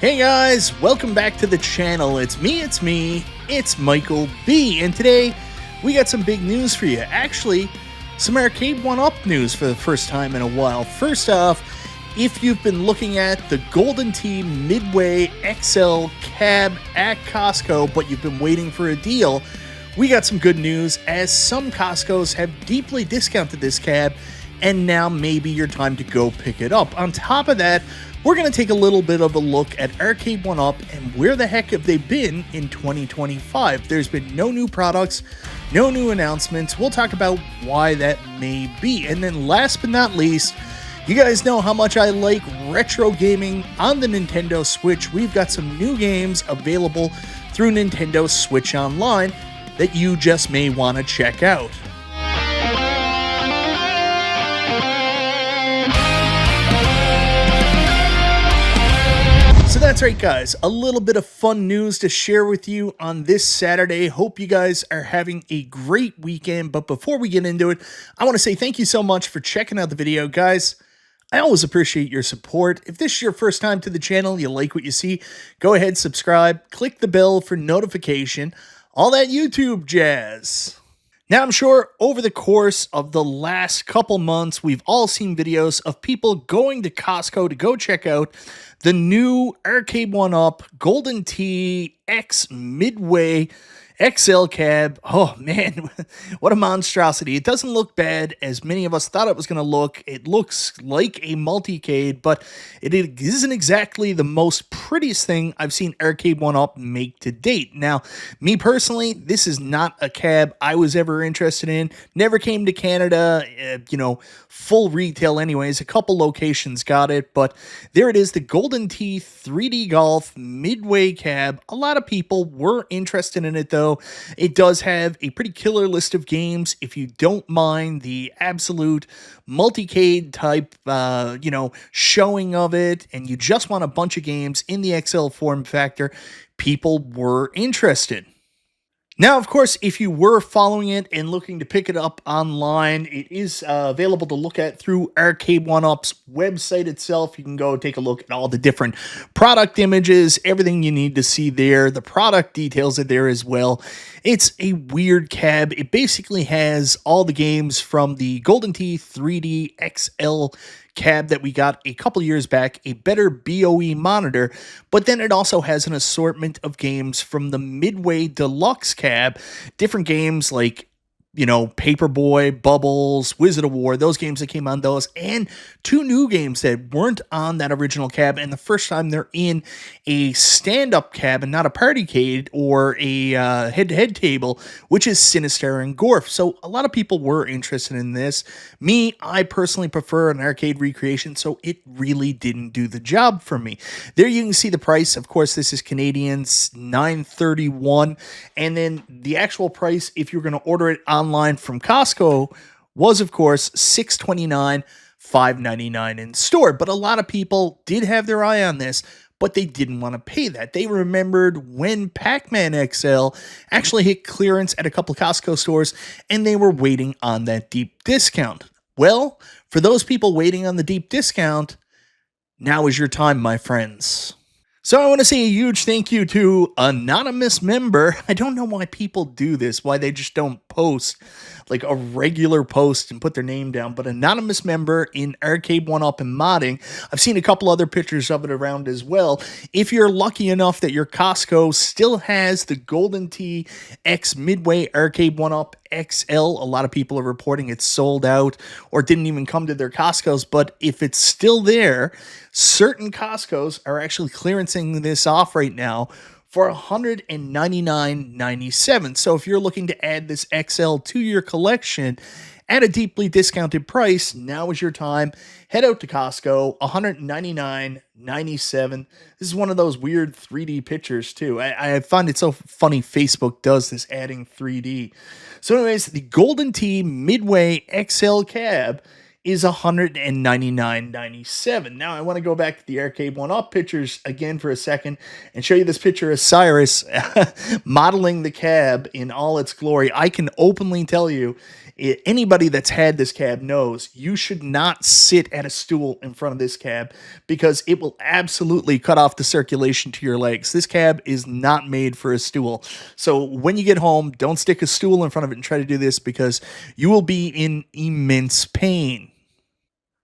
Hey guys, welcome back to the channel. It's Michael B, and today we got some big news for you. Actually, some Arcade1Up news for the first time in a while. First off, if you've been looking at the Golden Tee Midway XL cab at Costco, but you've been waiting for a deal, we got some good news as some Costcos have deeply discounted this cab, and now may be your time to go pick it up. On top of that, we're going to take a little bit of a look at Arcade1Up and where the heck have they been in 2025. There's been no new products, no new announcements. We'll talk about why that may be. And then last but not least, you guys know how much I like retro gaming on the Nintendo Switch. We've got some new games available through Nintendo Switch Online that you just may want to check out. So that's right, guys, a little bit of fun news to share with you on this Saturday. Hope you guys are having a great weekend, but before we get into it, I want to say thank you so much for checking out the video. Guys, I always appreciate your support. If this is your first time to the channel, you like what you see, go ahead, subscribe, click the bell for notification, all that YouTube jazz. Now, I'm sure over the course of the last couple months, we've all seen videos of people going to Costco to go check out the new Arcade1Up Golden Tee X Midway XL cab. Oh man, what a monstrosity. It doesn't look bad as many of us thought it was going to look. It looks like a multicade, but it isn't exactly the most prettiest thing I've seen Arcade1Up make to date. Now, me personally, this is not a cab I was ever interested in. Never came to Canada, full retail anyways. A couple locations got it, but there it is, the Golden Tee 3D Golf Midway cab. A lot of people were interested in it though. It does have a pretty killer list of games. If you don't mind the absolute multicade type, showing of it, and you just want a bunch of games in the XL form factor, people were interested. Now, of course, if you were following it and looking to pick it up online, it is available to look at through Arcade1Up's website itself. You can go take a look at all the different product images, everything you need to see there. The product details are there as well. It's a weird cab. It basically has all the games from the Golden Tee 3D XL cab that we got a couple years back, a better BOE monitor, but then it also has an assortment of games from the Midway Deluxe cab, different games like Paperboy, Bubbles, Wizard of War, those games that came on those, and two new games that weren't on that original cab, and the first time they're in a stand-up cab and not a partycade or a head-to-head table, which is Sinister and Gorf. So a lot of people were interested in this. Me, I personally prefer an arcade recreation, so it really didn't do the job for me. There you can see the price. Of course, this is Canadians, $9.31, and then the actual price, if you're going to order it online from Costco, was of course $6.29, $5.99 in store. But a lot of people did have their eye on this, but they didn't want to pay that. They remembered when Pac-Man XL actually hit clearance at a couple of Costco stores, and they were waiting on that deep discount. Well, for those people waiting on the deep discount, now is your time, my friends. So I want to say a huge thank you to anonymous member. I don't know why people do this, why they just don't post like a regular post and put their name down, but anonymous member in Arcade1Up and modding. I've seen a couple other pictures of it around as well. If you're lucky enough that your Costco still has the Golden Tee X Midway Arcade1Up XL, a lot of people are reporting it's sold out or didn't even come to their Costcos, but if it's still there, certain Costcos are actually clearancing this off right now for $199.97. So if you're looking to add this XL to your collection at a deeply discounted price, now is your time. Head out to Costco, $199.97. This is one of those weird 3D pictures too. I find it so funny Facebook does this, adding 3D. So anyways, the Golden Tee Midway XL cab is $199.97. Now, I want to go back to the Arcade1Up pictures again for a second and show you this picture of Cyrus modeling the cab in all its glory. I can openly tell you Anybody that's had this cab knows you should not sit at a stool in front of this cab because it will absolutely cut off the circulation to your legs. This cab is not made for a stool. So when you get home, don't stick a stool in front of it and try to do this because you will be in immense pain.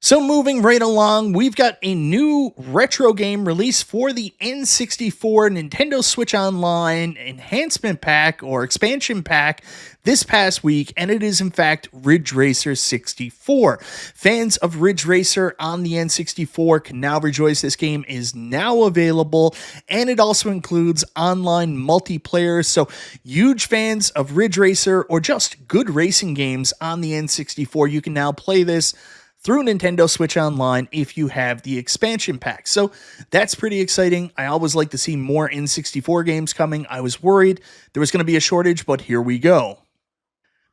So moving right along, we've got a new retro game released for the N64 Nintendo Switch Online Enhancement Pack or Expansion Pack this past week, and it is in fact Ridge Racer 64. Fans of Ridge Racer on the N64 can now rejoice. This game is now available, and it also includes online multiplayer. So huge fans of Ridge Racer or just good racing games on the N64, you can now play this through Nintendo Switch Online if you have the expansion pack. So that's pretty exciting. I always like to see more N64 games coming. I was worried there was going to be a shortage, but here we go.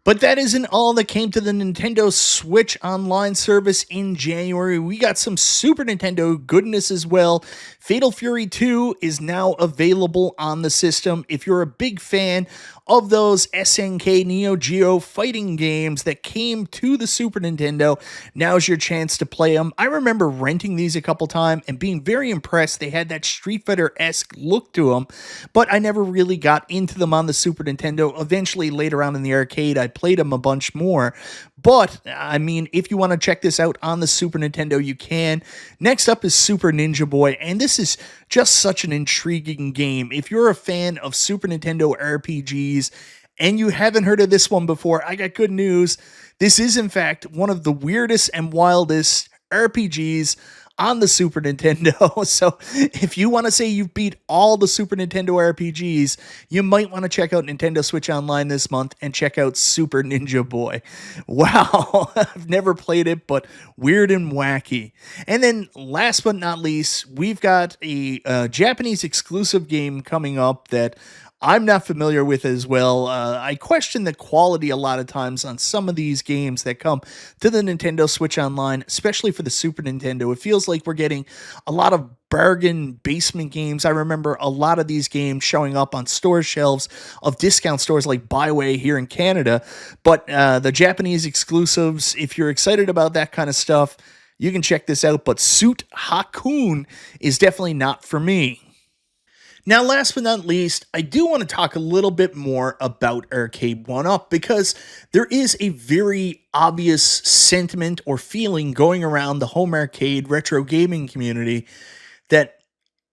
But that isn't all that came to the Nintendo Switch Online service in January. We got some Super Nintendo goodness as well. Fatal Fury 2 is now available on the system. If you're a big fan of those SNK Neo Geo fighting games that came to the Super Nintendo, now's your chance to play them. I remember renting these a couple times and being very impressed. They had that Street Fighter-esque look to them, but I never really got into them on the Super Nintendo. Eventually, later on in the arcade, I played them a bunch more. But, I mean, if you want to check this out on the Super Nintendo, you can. Next up is Super Ninja Boy, and this is just such an intriguing game. If you're a fan of Super Nintendo RPGs and you haven't heard of this one before, I got good news. This is, in fact, one of the weirdest and wildest RPGs on the Super Nintendo. So if you want to say you've beat all the Super Nintendo RPGs, you might want to check out Nintendo Switch Online this month and check out Super Ninja Boy. Wow, I've never played it, but weird and wacky. And then last but not least, we've got a Japanese exclusive game coming up that I'm not familiar with as well. I question the quality a lot of times on some of these games that come to the Nintendo Switch Online, especially for the Super Nintendo. It feels like we're getting a lot of bargain basement games. I remember a lot of these games showing up on store shelves of discount stores like Byway here in Canada. But the Japanese exclusives, if you're excited about that kind of stuff, you can check this out. But Suit Hakun is definitely not for me. Now, last but not least, I do want to talk a little bit more about Arcade1Up because there is a very obvious sentiment or feeling going around the home arcade retro gaming community that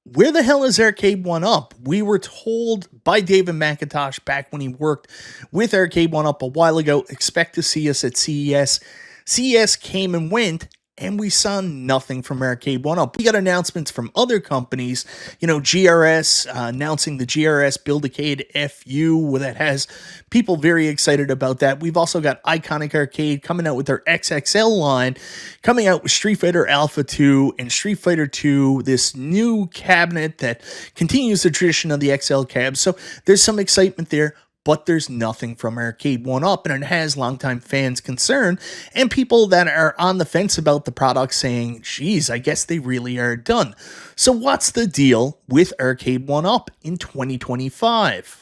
where the hell is Arcade1Up? We were told by David McIntosh back when he worked with Arcade1Up a while ago, expect to see us at CES. CES came and went, and we saw nothing from Arcade1Up. We got announcements from other companies, you know, GRS announcing the GRS Build-A-Cade FU that has people very excited about that. We've also got Iconic Arcade coming out with their XXL line, coming out with Street Fighter Alpha 2 and Street Fighter 2, this new cabinet that continues the tradition of the XL cab. So there's some excitement there. But there's nothing from Arcade1Up, and it has longtime fans concerned and people that are on the fence about the product saying, geez, I guess they really are done. So what's the deal with Arcade1Up in 2025?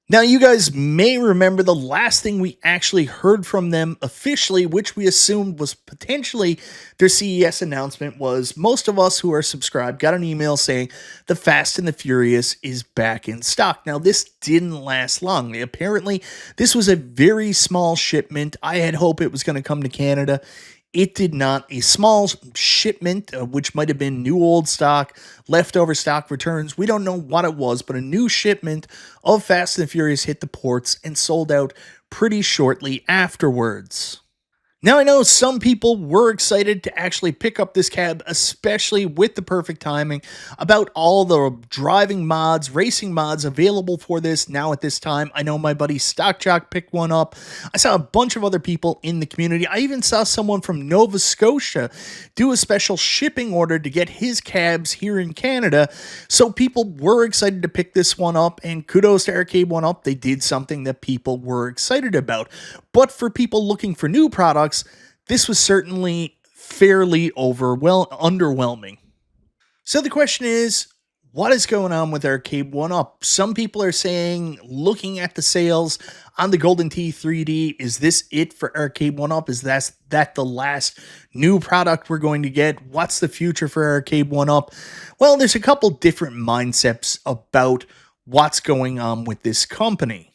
Now, you guys may remember the last thing we actually heard from them officially, which we assumed was potentially their CES announcement, was most of us who are subscribed got an email saying the Fast and the Furious is back in stock. Now, this didn't last long. Apparently, this was a very small shipment. I had hoped it was going to come to Canada. It did not. A small shipment, which might have been new old stock, leftover stock returns. We don't know what it was, but a new shipment of Fast and the Furious hit the ports and sold out pretty shortly afterwards. Now, I know some people were excited to actually pick up this cab, especially with the perfect timing about all the driving mods, racing mods available for this now at this time. I know my buddy Stockjock picked one up. I saw a bunch of other people in the community. I even saw someone from Nova Scotia do a special shipping order to get his cabs here in Canada. So people were excited to pick this one up, and kudos to Arcade1Up. They did something that people were excited about. But for people looking for new products, this was certainly fairly underwhelming. So the question is, what is going on with Arcade1Up? Some people are saying, looking at the sales on the Golden Tee 3D, is this it for Arcade1Up? Is that the last new product we're going to get? What's the future for Arcade1Up? Well, there's a couple different mindsets about what's going on with this company.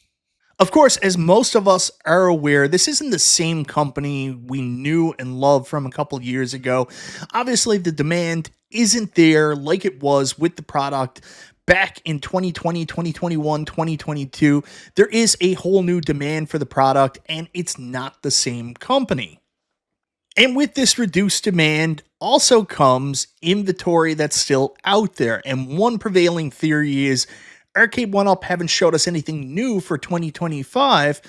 Of course, as most of us are aware, this isn't the same company we knew and loved from a couple years ago. Obviously, the demand isn't there like it was with the product back in 2020, 2021, 2022. There is a whole new demand for the product, and it's not the same company. And with this reduced demand also comes inventory that's still out there. And one prevailing theory is Arcade1Up haven't showed us anything new for 2025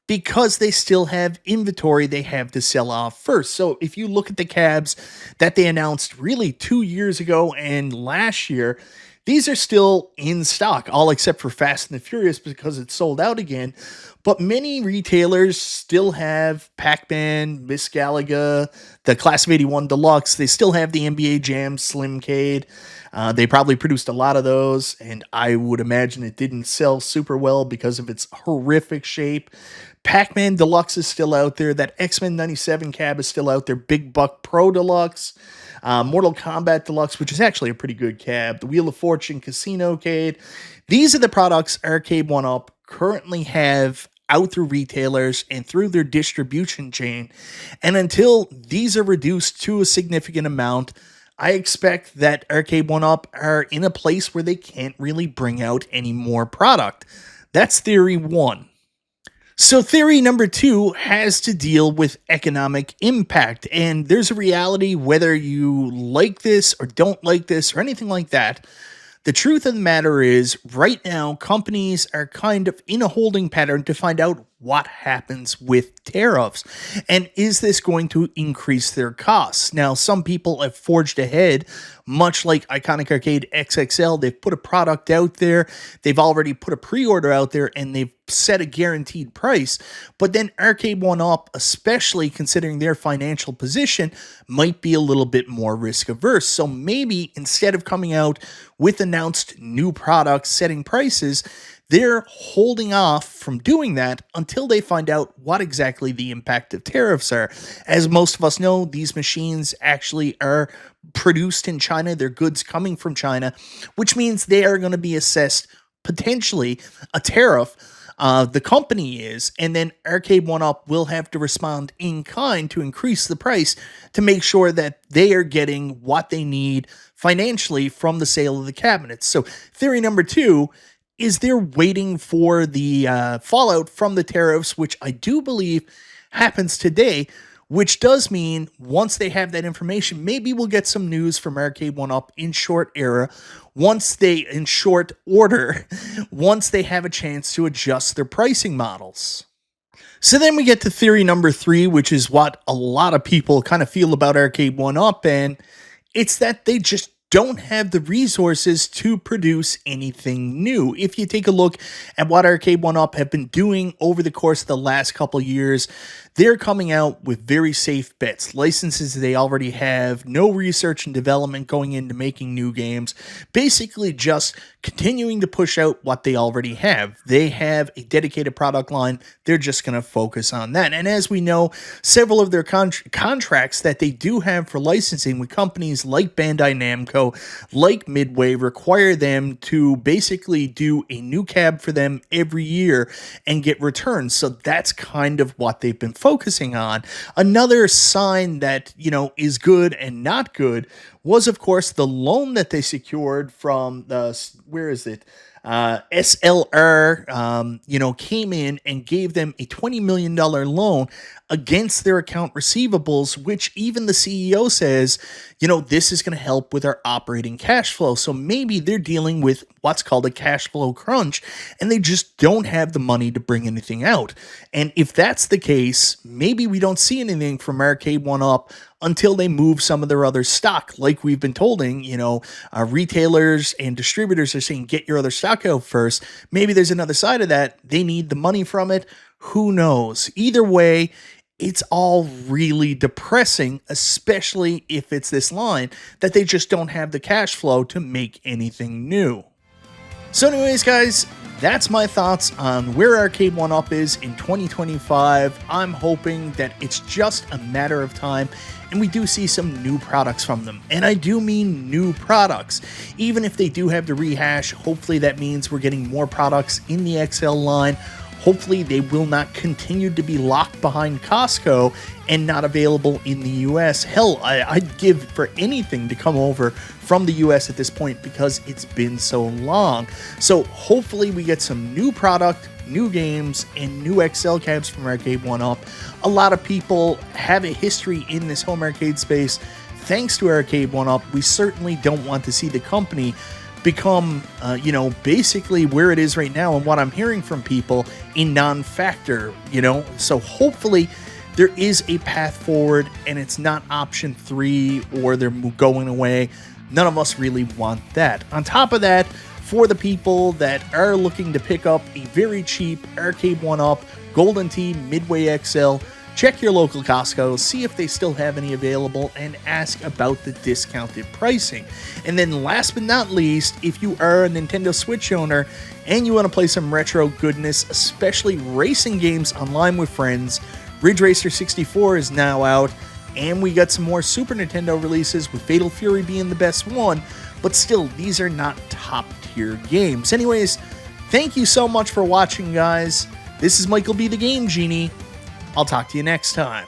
because they still have inventory they have to sell off first. So if you look at the cabs that they announced really 2 years ago and last year, these are still in stock, all except for Fast and the Furious because it's sold out again. But many retailers still have Pac-Man, Miss Galaga, the Class of 81 Deluxe. They still have the NBA Jam Slimcade. They probably produced a lot of those, and I would imagine it didn't sell super well because of its horrific shape. Pac-Man Deluxe is still out there. That X-Men 97 cab is still out there. Big Buck Pro Deluxe. Mortal Kombat Deluxe, which is actually a pretty good cab. The Wheel of Fortune Casino Cade. These are the products Arcade1Up currently have out through retailers and through their distribution chain. And until these are reduced to a significant amount, I expect that Arcade1Up are in a place where they can't really bring out any more product. That's theory one. So theory number two has to deal with economic impact. And there's a reality, whether you like this or don't like this or anything like that. The truth of the matter is, right now, companies are kind of in a holding pattern to find out what happens with tariffs. And is this going to increase their costs? Now, some people have forged ahead, much like Iconic Arcade XXL. They've put a product out there. They've already put a pre-order out there, and they've set a guaranteed price. But then Arcade1Up, especially considering their financial position, might be a little bit more risk averse. So maybe instead of coming out with announced new products setting prices, they're holding off from doing that until they find out what exactly the impact of tariffs are. As most of us know, these machines actually are produced in China. They're goods coming from China, which means they are going to be assessed potentially a tariff. The company is, and then Arcade1Up will have to respond in kind to increase the price to make sure that they are getting what they need financially from the sale of the cabinets. So theory number two is they're waiting for the fallout from the tariffs, which I do believe happens today, which does mean once they have that information, maybe we'll get some news from Arcade1Up in short order, once they have a chance to adjust their pricing models. So then we get to theory number three, which is what a lot of people kind of feel about Arcade1Up, and it's that they just don't have the resources to produce anything new. If you take a look at what Arcade1Up have been doing over the course of the last couple years, they're coming out with very safe bets, licenses they already have, no research and development going into making new games, basically just continuing to push out what they already have. They have a dedicated product line. They're just going to focus on that. And as we know, several of their contracts that they do have for licensing with companies like Bandai Namco, like Midway, require them to basically do a new cab for them every year and get returns. So that's kind of what they've been focusing on. Another sign that, is good and not good was, of course, the loan that they secured from SLR, came in and gave them a $20 million loan against their account receivables, which even the CEO says, this is going to help with our operating cash flow. So maybe they're dealing with what's called a cash flow crunch, and they just don't have the money to bring anything out. And if that's the case, maybe we don't see anything from Arcade1Up until they move some of their other stock. Like we've been told, retailers and distributors are saying, get your other stock out first. Maybe there's another side of that. They need the money from it. Who knows? Either way, it's all really depressing, especially if it's this line that they just don't have the cash flow to make anything new. So anyways, guys, that's my thoughts on where Arcade1Up is in 2025. I'm hoping that it's just a matter of time and we do see some new products from them. And I do mean new products. Even if they do have the rehash, hopefully that means we're getting more products in the XL line. Hopefully they will not continue to be locked behind Costco and not available in the US. Hell, I'd give for anything to come over from the US at this point because it's been so long. So hopefully we get some new product, new games, and new XL cabs from Arcade1Up. A lot of people have a history in this home arcade space. Thanks to Arcade1Up, we certainly don't want to see the company become, basically where it is right now, and what I'm hearing from people, a non-factor, So hopefully there is a path forward and it's not option 3 or they're going away. None of us really want that. On top of that, for the people that are looking to pick up a very cheap Arcade1Up Golden Tee Midway XL, check your local Costco, see if they still have any available, and ask about the discounted pricing. And then last but not least, if you are a Nintendo Switch owner and you want to play some retro goodness, especially racing games online with friends, Ridge Racer 64 is now out, and we got some more Super Nintendo releases, with Fatal Fury being the best one, but still, these are not top tier games. Anyways, thank you so much for watching, guys. This is Michael B. the Game Genie. I'll talk to you next time.